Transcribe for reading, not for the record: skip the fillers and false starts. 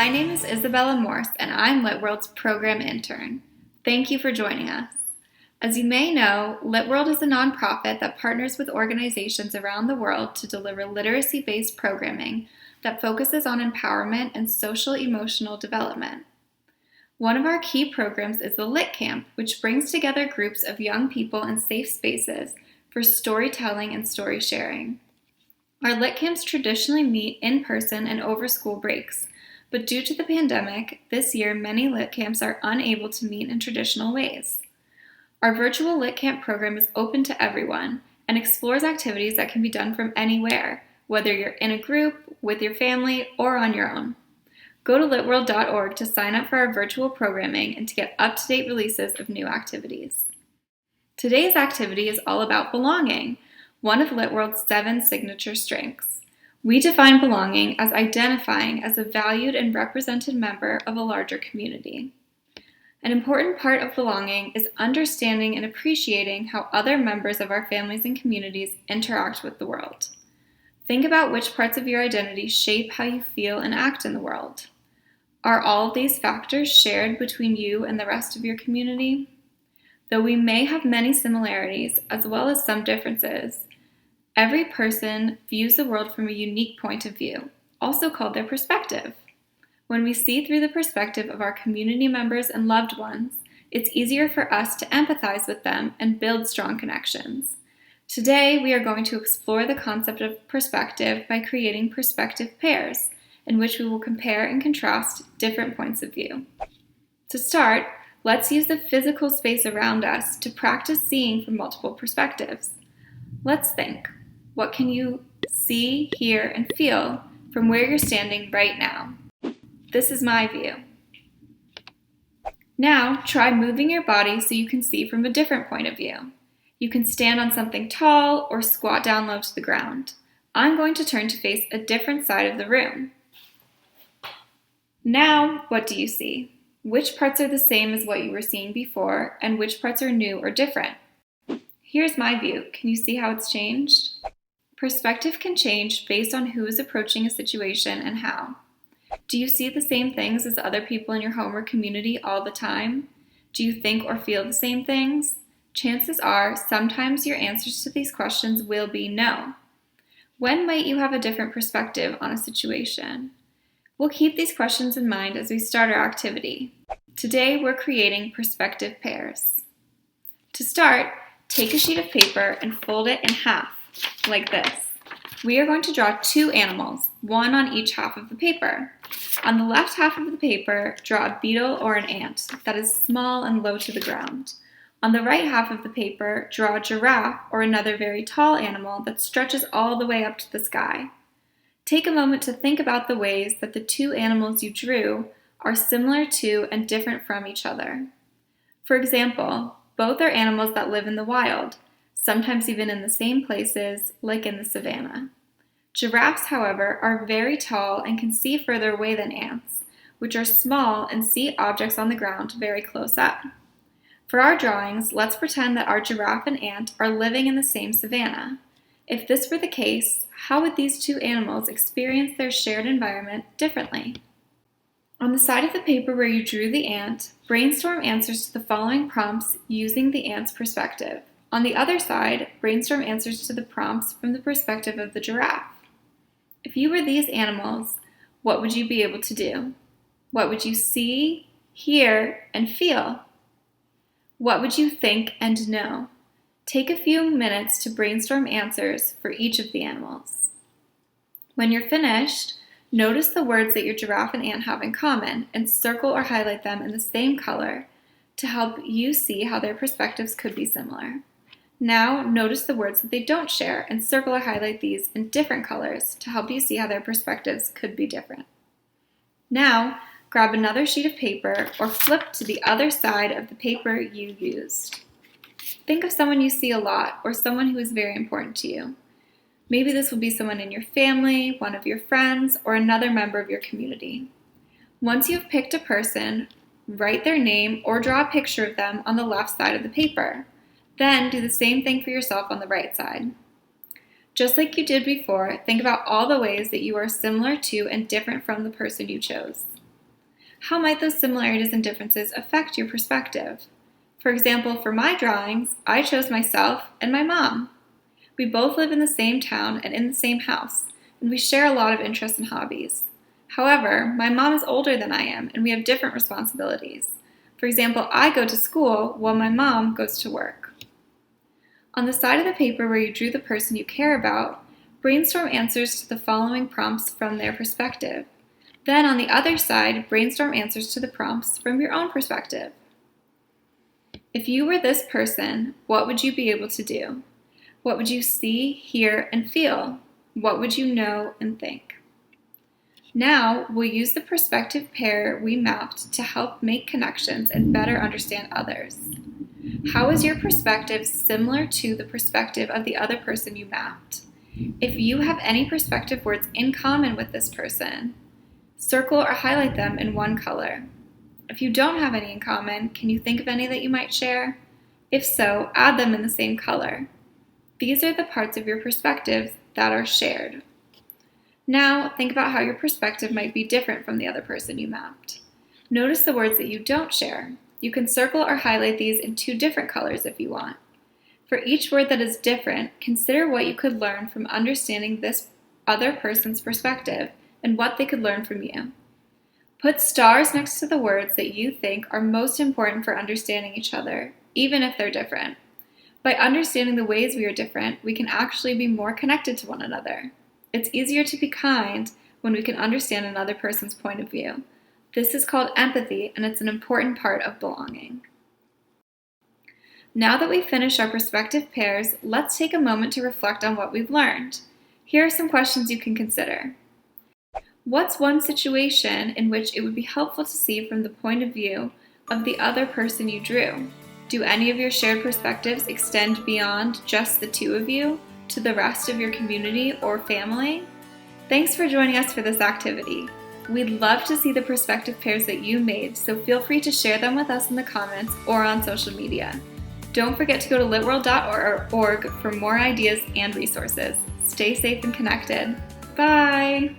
My name is Isabella Morse, and I'm LitWorld's program intern. Thank you for joining us. As you may know, LitWorld is a nonprofit that partners with organizations around the world to deliver literacy-based programming that focuses on empowerment and social-emotional development. One of our key programs is the LitCamp, which brings together groups of young people in safe spaces for storytelling and story sharing. Our LitCamps traditionally meet in person and over school breaks, but due to the pandemic, this year many LitCamps are unable to meet in traditional ways. Our Virtual LitCamp program is open to everyone and explores activities that can be done from anywhere, whether you're in a group, with your family, or on your own. Go to litworld.org to sign up for our virtual programming and to get up-to-date releases of new activities. Today's activity is all about belonging, one of LitWorld's 7 signature strengths. We define belonging as identifying as a valued and represented member of a larger community. An important part of belonging is understanding and appreciating how other members of our families and communities interact with the world. Think about which parts of your identity shape how you feel and act in the world. Are all of these factors shared between you and the rest of your community? Though we may have many similarities as well as some differences, every person views the world from a unique point of view, also called their perspective. When we see through the perspective of our community members and loved ones, it's easier for us to empathize with them and build strong connections. Today, we are going to explore the concept of perspective by creating perspective pairs, in which we will compare and contrast different points of view. To start, let's use the physical space around us to practice seeing from multiple perspectives. Let's think. What can you see, hear, and feel from where you're standing right now? This is my view. Now, try moving your body so you can see from a different point of view. You can stand on something tall or squat down low to the ground. I'm going to turn to face a different side of the room. Now, what do you see? Which parts are the same as what you were seeing before, and which parts are new or different? Here's my view. Can you see how it's changed? Perspective can change based on who is approaching a situation and how. Do you see the same things as other people in your home or community all the time? Do you think or feel the same things? Chances are, sometimes your answers to these questions will be no. When might you have a different perspective on a situation? We'll keep these questions in mind as we start our activity. Today, we're creating perspective pairs. To start, take a sheet of paper and fold it in half, like this. We are going to draw 2 animals, one on each half of the paper. On the left half of the paper, draw a beetle or an ant that is small and low to the ground. On the right half of the paper, draw a giraffe or another very tall animal that stretches all the way up to the sky. Take a moment to think about the ways that the 2 animals you drew are similar to and different from each other. For example, both are animals that live in the wild, sometimes even in the same places, like in the savannah. Giraffes, however, are very tall and can see further away than ants, which are small and see objects on the ground very close up. For our drawings, let's pretend that our giraffe and ant are living in the same savannah. If this were the case, how would these 2 animals experience their shared environment differently? On the side of the paper where you drew the ant, brainstorm answers to the following prompts using the ant's perspective. On the other side, brainstorm answers to the prompts from the perspective of the giraffe. If you were these animals, what would you be able to do? What would you see, hear, and feel? What would you think and know? Take a few minutes to brainstorm answers for each of the animals. When you're finished, notice the words that your giraffe and ant have in common and circle or highlight them in the same color to help you see how their perspectives could be similar. Now, notice the words that they don't share and circle or highlight these in different colors to help you see how their perspectives could be different. Now, grab another sheet of paper or flip to the other side of the paper you used. Think of someone you see a lot or someone who is very important to you. Maybe this will be someone in your family, one of your friends, or another member of your community. Once you've picked a person, write their name or draw a picture of them on the left side of the paper. Then do the same thing for yourself on the right side. Just like you did before, think about all the ways that you are similar to and different from the person you chose. How might those similarities and differences affect your perspective? For example, for my drawings, I chose myself and my mom. We both live in the same town and in the same house, and we share a lot of interests and hobbies. However, my mom is older than I am, and we have different responsibilities. For example, I go to school while my mom goes to work. On the side of the paper where you drew the person you care about, brainstorm answers to the following prompts from their perspective. Then on the other side, brainstorm answers to the prompts from your own perspective. If you were this person, what would you be able to do? What would you see, hear, and feel? What would you know and think? Now, we'll use the perspective pair we mapped to help make connections and better understand others. How is your perspective similar to the perspective of the other person you mapped? If you have any perspective words in common with this person, circle or highlight them in one color. If you don't have any in common, can you think of any that you might share? If so, add them in the same color. These are the parts of your perspective that are shared. Now, think about how your perspective might be different from the other person you mapped. Notice the words that you don't share. You can circle or highlight these in 2 different colors if you want. For each word that is different, consider what you could learn from understanding this other person's perspective and what they could learn from you. Put stars next to the words that you think are most important for understanding each other, even if they're different. By understanding the ways we are different, we can actually be more connected to one another. It's easier to be kind when we can understand another person's point of view. This is called empathy, and it's an important part of belonging. Now that we've finished our perspective pairs, let's take a moment to reflect on what we've learned. Here are some questions you can consider. What's one situation in which it would be helpful to see from the point of view of the other person you drew? Do any of your shared perspectives extend beyond just the 2 of you to the rest of your community or family? Thanks for joining us for this activity. We'd love to see the perspective pairs that you made, so feel free to share them with us in the comments or on social media. Don't forget to go to litworld.org for more ideas and resources. Stay safe and connected. Bye!